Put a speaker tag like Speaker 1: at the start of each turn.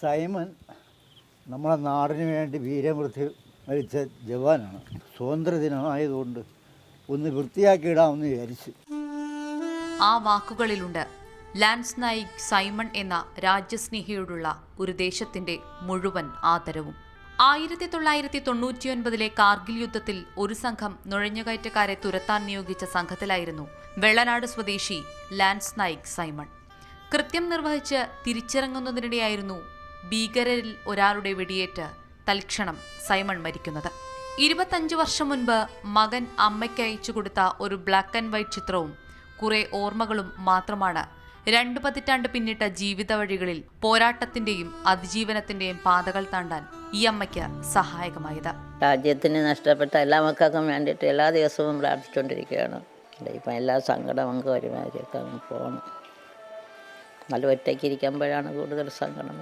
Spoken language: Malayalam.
Speaker 1: സൈമൺ നമ്മുടെ നാടിന് വേണ്ടി വീരമൃത്യു മരിച്ച ജവാനാണ്. സ്വാതന്ത്ര്യദിനമായതുകൊണ്ട് ഒന്ന് വൃത്തിയാക്കിയിടാമെന്ന് വിചാരിച്ചു.
Speaker 2: ആ വാക്കുകളിലുണ്ട് ലാൻസ് നായിക് സൈമൺ എന്ന രാജ്യസ്നേഹിയോടുള്ള ഒരു ദേശത്തിന്റെ മുഴുവൻ ആദരവും. 1999 കാർഗിൽ യുദ്ധത്തിൽ ഒരു സംഘം നുഴഞ്ഞുകയറ്റക്കാരെ തുരത്താൻ നിയോഗിച്ച സംഘത്തിലായിരുന്നു വെള്ളനാട് സ്വദേശി ലാൻസ് നായിക് സൈമൺ. കൃത്യം നിർവഹിച്ച് തിരിച്ചിറങ്ങുന്നതിനിടെയായിരുന്നു ഭീകരരിൽ ഒരാളുടെ വെടിയേറ്റ് തൽക്ഷണം സൈമൺ മരിക്കുന്നത്. 25 വർഷം മുൻപ് മകൻ അമ്മയ്ക്ക് അയച്ചു കൊടുത്ത ഒരു ബ്ലാക്ക് ആൻഡ് വൈറ്റ് ചിത്രവും കുറെ ഓർമ്മകളും മാത്രമാണ് 2 പതിറ്റാണ്ട് പിന്നിട്ട ജീവിത വഴികളിൽ പോരാട്ടത്തിന്റെയും അതിജീവനത്തിന്റെയും പാതകൾ താണ്ടാൻ ഈ അമ്മയ്ക്ക് സഹായകമായത്.
Speaker 3: രാജ്യത്തിന് നഷ്ടപ്പെട്ട എല്ലാ മക്കൾക്കും വേണ്ടിയിട്ട് എല്ലാ ദിവസവും പ്രാർത്ഥിച്ചുകൊണ്ടിരിക്കുകയാണ്. ഇപ്പം എല്ലാ സങ്കടം നമുക്ക് ഒരുമാതിരിയൊക്കെ അങ്ങ് പോകണം. നല്ല ഒറ്റയ്ക്ക് ഇരിക്കുമ്പോഴാണ് കൂടുതൽ സങ്കടം.